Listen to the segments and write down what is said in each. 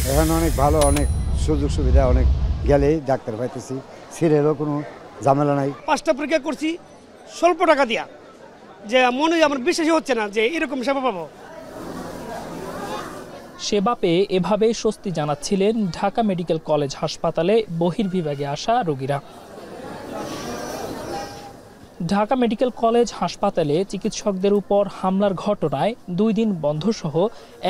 এখানে অনেক ভালো, অনেক সুযোগ সুবিধা, অনেক গেলেই ডাক্তার পাইতেছি, সিরিয়ালও কোনো ঝামেলা নাই। 5টা পরীক্ষা করছি স্বল্প টাকা দিয়া, যে মনে আমার বিশ্বাসই হচ্ছে না যে এরকম সেবা পাবো। সেবা পেয়ে এভাবেই স্বস্তি জানাচ্ছিলেন ঢাকা মেডিকেল কলেজ হাসপাতালে বহির্বিভাগে আসা রোগীরা। ঢাকা মেডিকেল কলেজ হাসপাতালে চিকিৎসকদের উপর হামলার ঘটনায় 2 দিন বন্ধসহ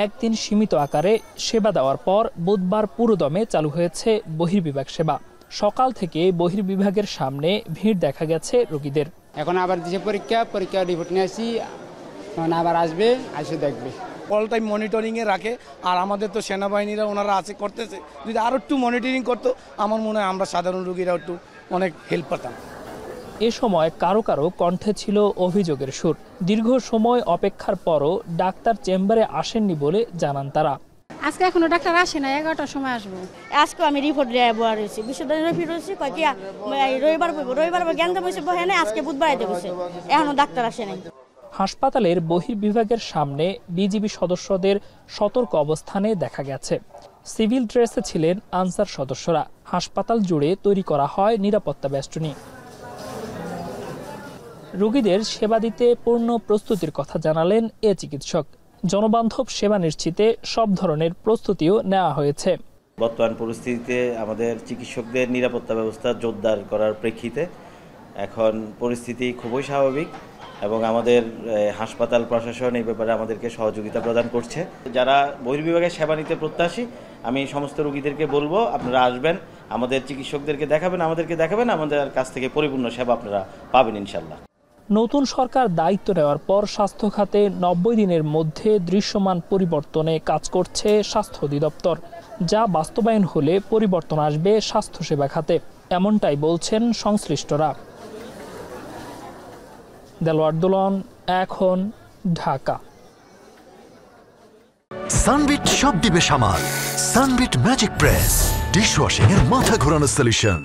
1 দিন সীমিত আকারে সেবা দেওয়ার পর বুধবার পুরোদমে চালু হয়েছে বহির্বিভাগ সেবা। সকাল থেকে বহির্বিভাগের সামনে ভিড় দেখা গেছে রোগীদের। এখন আবার দিছে পরীক্ষা রিপোর্ট নিয়ে আসি, আবার আসবে, এসে দেখবে। অল টাইম মনিটরিংয়ে রাখে, আর আমাদের তো সেনাবাহিনীরা ওনারা আছে করতেছে, যদি আরও একটু মনিটরিং করতো আমার মনে হয় আমরা সাধারণ রোগীরা একটু অনেক হেল্প পেতাম। এ সময় কারো কারো কণ্ঠে ছিল অভিযোগের সুর। দীর্ঘ সময় অপেক্ষার পরও ডাক্তার চেম্বারে আসেননি বলে জানান তারা। আজকে এখনো ডাক্তার আসে না, 11টার সময় আসবো। আজকে আমি রিপোর্ট দিয়ে বয়া রয়েছি, বিশ্ববিদ্যালয়ের রিপোর্ট রয়েছি, রবিবার জ্ঞানদাম হয়েছে বহে না, আজকে বুধবার আইতে বসে, এখনো ডাক্তার আসে নাই। হাসপাতালের বহির্বিভাগের সামনে বিজিবি সদস্যদের সতর্ক অবস্থানে দেখা গেছে। সিভিল ড্রেসে ছিলেন আনসার সদস্যরা। হাসপাতাল জুড়ে তৈরি করা হয় নিরাপত্তা বেষ্টনী। রোগীদের সেবা দিতে পূর্ণ প্রস্তুতির কথা জানালেন এ চিকিৎসক। জনবান্ধব সেবা নিশ্চিতে সব ধরনের প্রস্তুতিও নেওয়া হয়েছে। বর্তমান পরিস্থিতিতে আমাদের চিকিৎসকদের নিরাপত্তা ব্যবস্থা জোরদার করার প্রেক্ষিতে এখন পরিস্থিতি খুবই স্বাভাবিক এবং আমাদের হাসপাতাল প্রশাসন এই ব্যাপারে আমাদেরকে সহযোগিতা প্রদান করছে। যারা বহির্বিভাগের সেবা নিতে প্রত্যাশী, আমি সমস্ত রোগীদেরকে বলবো আপনারা আসবেন, আমাদের চিকিৎসকদেরকে দেখাবেন, আমাদেরকে দেখাবেন, আমাদের কাছ থেকে পরিপূর্ণ সেবা আপনারা পাবেন ইনশাল্লাহ। নতুন সরকার দায়িত্ব নেওয়ার পর স্বাস্থ্য খাতে 90 দিনের মধ্যে দৃশ্যমান পরিবর্তনে কাজ করছে স্বাস্থ্য অধিদপ্তর, যা বাস্তবায়ন হলে পরিবর্তন আসবে স্বাস্থ্যসেবা খাতে, এমনটাই বলছেন সংশ্লিষ্টরা। দেলোয়ার দোলন, এখন, ঢাকা। সানবিট সব দিবে সামাল। সানবিট ম্যাজিক প্রেস ডিশওয়াশিং এর মাথা ঘোরানো সলিউশন।